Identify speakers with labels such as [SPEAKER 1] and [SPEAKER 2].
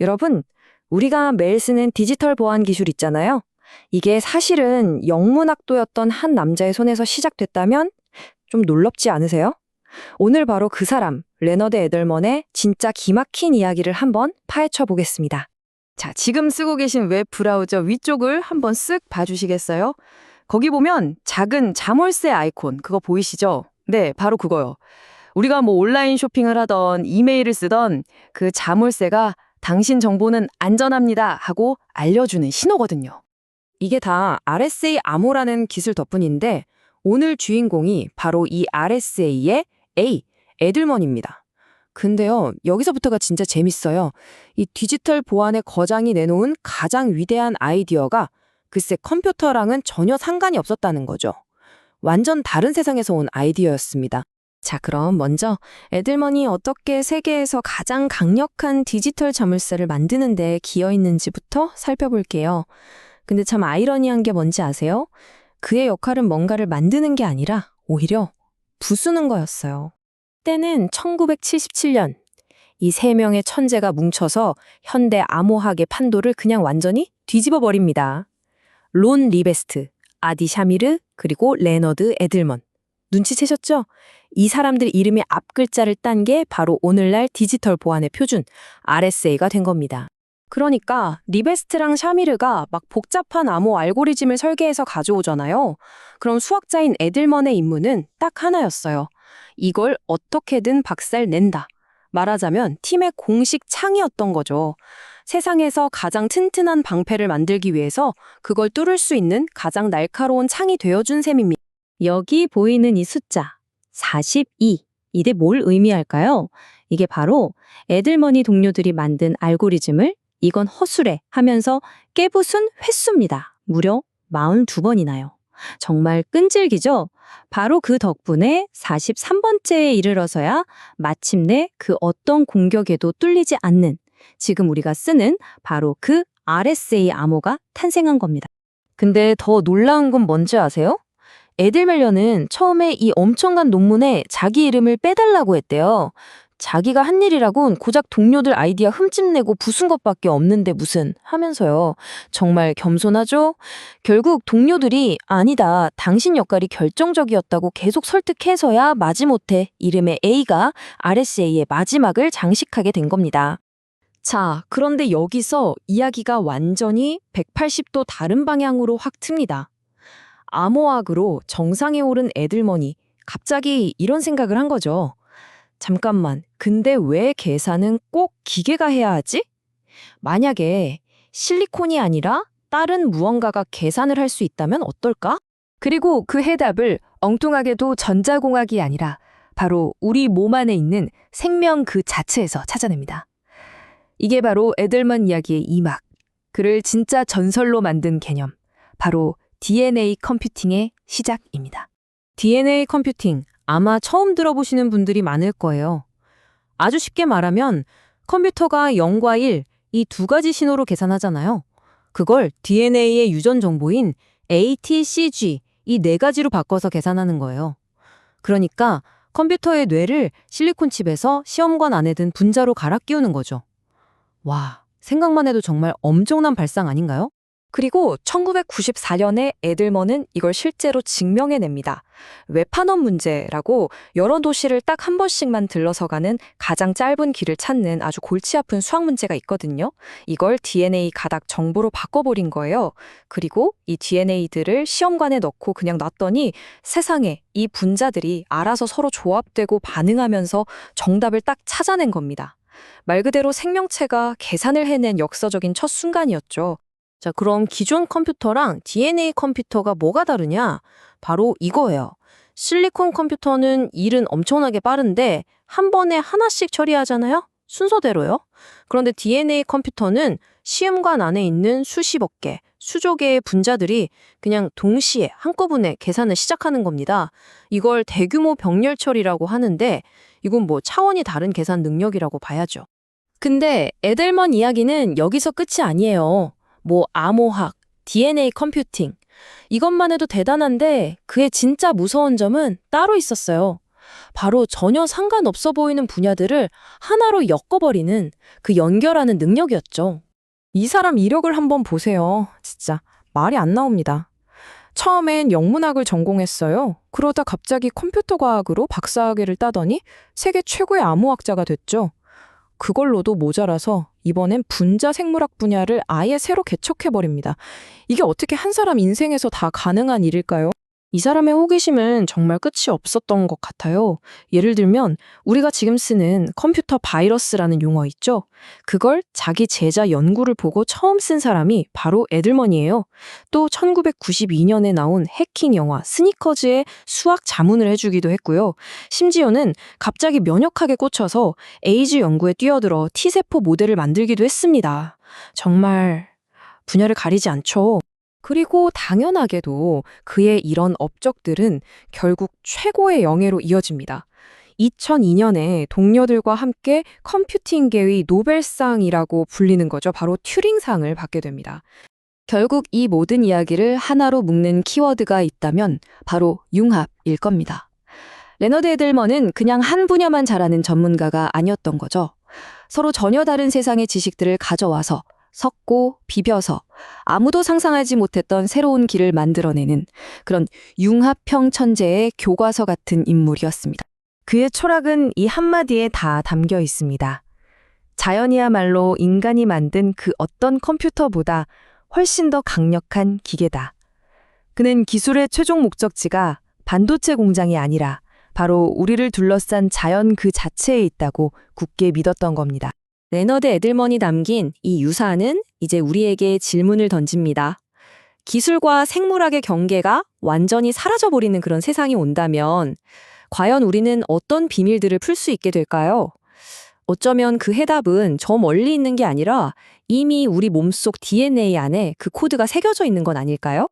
[SPEAKER 1] 여러분, 우리가 매일 쓰는 디지털 보안 기술 있잖아요. 이게 사실은 영문학도였던 한 남자의 손에서 시작됐다면 좀 놀랍지 않으세요? 오늘 바로 그 사람, 레너드 에들먼의 진짜 기막힌 이야기를 한번 파헤쳐 보겠습니다. 자, 지금 쓰고 계신 웹 브라우저 위쪽을 한번 쓱 봐주시겠어요? 거기 보면 작은 자물쇠 아이콘, 그거 보이시죠? 네, 바로 그거요. 우리가 뭐 온라인 쇼핑을 하던 이메일을 쓰던 그 자물쇠가 당신 정보는 안전합니다 하고 알려주는 신호거든요. 이게 다 RSA 암호라는 기술 덕분인데 오늘 주인공이 바로 이 RSA의 A, 에들먼입니다. 근데요, 여기서부터가 진짜 재밌어요. 이 디지털 보안의 거장이 내놓은 가장 위대한 아이디어가 글쎄 컴퓨터랑은 전혀 상관이 없었다는 거죠. 완전 다른 세상에서 온 아이디어였습니다. 자, 그럼 먼저 에들먼이 어떻게 세계에서 가장 강력한 디지털 자물쇠를 만드는 데 기여했는지부터 살펴볼게요. 근데 참 아이러니한 게 뭔지 아세요? 그의 역할은 뭔가를 만드는 게 아니라 오히려 부수는 거였어요. 때는 1977년. 이 세 명의 천재가 뭉쳐서 현대 암호학의 판도를 그냥 완전히 뒤집어 버립니다. 론 리베스트, 아디 샤미르, 그리고 레너드 에들먼. 눈치채셨죠? 이 사람들 이름의 앞글자를 딴 게 바로 오늘날 디지털 보안의 표준, RSA가 된 겁니다. 그러니까 리베스트랑 샤미르가 막 복잡한 암호 알고리즘을 설계해서 가져오잖아요. 그럼 수학자인 에들먼의 임무는 딱 하나였어요. 이걸 어떻게든 박살낸다. 말하자면 팀의 공식 창이었던 거죠. 세상에서 가장 튼튼한 방패를 만들기 위해서 그걸 뚫을 수 있는 가장 날카로운 창이 되어준 셈입니다. 여기 보이는 이 숫자, 42. 이게 뭘 의미할까요? 이게 바로 에들먼이 동료들이 만든 알고리즘을 이건 허술해 하면서 깨부순 횟수입니다. 무려 42번이나요. 정말 끈질기죠? 바로 그 덕분에 43번째에 이르러서야 마침내 그 어떤 공격에도 뚫리지 않는 지금 우리가 쓰는 바로 그 RSA 암호가 탄생한 겁니다. 근데 더 놀라운 건 뭔지 아세요? 에들멜런은 처음에 이 엄청난 논문에 자기 이름을 빼달라고 했대요. 자기가 한 일이라곤 고작 동료들 아이디어 흠집내고 부순 것밖에 없는데 무슨 하면서요. 정말 겸손하죠? 결국 동료들이 아니다, 당신 역할이 결정적이었다고 계속 설득해서야 마지못해 이름의 A가 RSA의 마지막을 장식하게 된 겁니다. 자, 그런데 여기서 이야기가 완전히 180도 다른 방향으로 확 틉니다. 암호학으로 정상에 오른 에들먼이 갑자기 이런 생각을 한 거죠. 잠깐만, 근데 왜 계산은 꼭 기계가 해야 하지? 만약에 실리콘이 아니라 다른 무언가가 계산을 할 수 있다면 어떨까? 그리고 그 해답을 엉뚱하게도 전자공학이 아니라 바로 우리 몸 안에 있는 생명 그 자체에서 찾아냅니다. 이게 바로 에들먼 이야기의 이막, 그를 진짜 전설로 만든 개념, 바로 DNA 컴퓨팅의 시작입니다. DNA 컴퓨팅, 아마 처음 들어보시는 분들이 많을 거예요. 아주 쉽게 말하면 컴퓨터가 0과 1, 이 두 가지 신호로 계산하잖아요. 그걸 DNA의 유전 정보인 ATCG, 이 네 가지로 바꿔서 계산하는 거예요. 그러니까 컴퓨터의 뇌를 실리콘 칩에서 시험관 안에 든 분자로 갈아 끼우는 거죠. 와, 생각만 해도 정말 엄청난 발상 아닌가요? 그리고 1994년에 에들먼은 이걸 실제로 증명해냅니다. 웹판원 문제라고 여러 도시를 딱 한 번씩만 들러서 가는 가장 짧은 길을 찾는 아주 골치 아픈 수학 문제가 있거든요. 이걸 DNA 가닥 정보로 바꿔버린 거예요. 그리고 이 DNA들을 시험관에 넣고 그냥 놨더니 세상에 이 분자들이 알아서 서로 조합되고 반응하면서 정답을 딱 찾아낸 겁니다. 말 그대로 생명체가 계산을 해낸 역사적인 첫 순간이었죠. 자, 그럼 기존 컴퓨터랑 DNA 컴퓨터가 뭐가 다르냐? 바로 이거예요. 실리콘 컴퓨터는 일은 엄청나게 빠른데 한 번에 하나씩 처리하잖아요? 순서대로요. 그런데 DNA 컴퓨터는 시험관 안에 있는 수십억 개, 수조 개의 분자들이 그냥 동시에 한꺼번에 계산을 시작하는 겁니다. 이걸 대규모 병렬 처리라고 하는데 이건 뭐 차원이 다른 계산 능력이라고 봐야죠. 근데 에들먼 이야기는 여기서 끝이 아니에요. 뭐 암호학, DNA 컴퓨팅 이것만 해도 대단한데 그의 진짜 무서운 점은 따로 있었어요.
[SPEAKER 2] 바로 전혀 상관없어 보이는 분야들을 하나로 엮어버리는 그 연결하는 능력이었죠.
[SPEAKER 3] 이 사람 이력을 한번 보세요. 진짜 말이 안 나옵니다. 처음엔 영문학을 전공했어요. 그러다 갑자기 컴퓨터 과학으로 박사학위를 따더니 세계 최고의 암호학자가 됐죠. 그걸로도 모자라서 이번엔 분자 생물학 분야를 아예 새로 개척해버립니다. 이게 어떻게 한 사람 인생에서 다 가능한 일일까요?
[SPEAKER 2] 이 사람의 호기심은 정말 끝이 없었던 것 같아요. 예를 들면 우리가 지금 쓰는 컴퓨터 바이러스라는 용어 있죠? 그걸 자기 제자 연구를 보고 처음 쓴 사람이 바로 에들먼이에요. 또 1992년에 나온 해킹 영화 스니커즈의 수학 자문을 해주기도 했고요. 심지어는 갑자기 면역학에 꽂혀서 에이즈 연구에 뛰어들어 T세포 모델을 만들기도 했습니다. 정말 분야를 가리지 않죠.
[SPEAKER 3] 그리고 당연하게도 그의 이런 업적들은 결국 최고의 영예로 이어집니다. 2002년에 동료들과 함께 컴퓨팅계의 노벨상이라고 불리는 거죠. 바로 튜링상을 받게 됩니다.
[SPEAKER 1] 결국 이 모든 이야기를 하나로 묶는 키워드가 있다면 바로 융합일 겁니다. 레너드 에들먼은 그냥 한 분야만 잘하는 전문가가 아니었던 거죠. 서로 전혀 다른 세상의 지식들을 가져와서 섞고 비벼서 아무도 상상하지 못했던 새로운 길을 만들어내는 그런 융합형 천재의 교과서 같은 인물이었습니다. 그의 철학은 이 한마디에 다 담겨 있습니다. 자연이야말로 인간이 만든 그 어떤 컴퓨터보다 훨씬 더 강력한 기계다. 그는 기술의 최종 목적지가 반도체 공장이 아니라 바로 우리를 둘러싼 자연 그 자체에 있다고 굳게 믿었던 겁니다. 레너드 에들먼이 남긴 이 유사는 이제 우리에게 질문을 던집니다. 기술과 생물학의 경계가 완전히 사라져버리는 그런 세상이 온다면 과연 우리는 어떤 비밀들을 풀 수 있게 될까요? 어쩌면 그 해답은 저 멀리 있는 게 아니라 이미 우리 몸속 DNA 안에 그 코드가 새겨져 있는 건 아닐까요?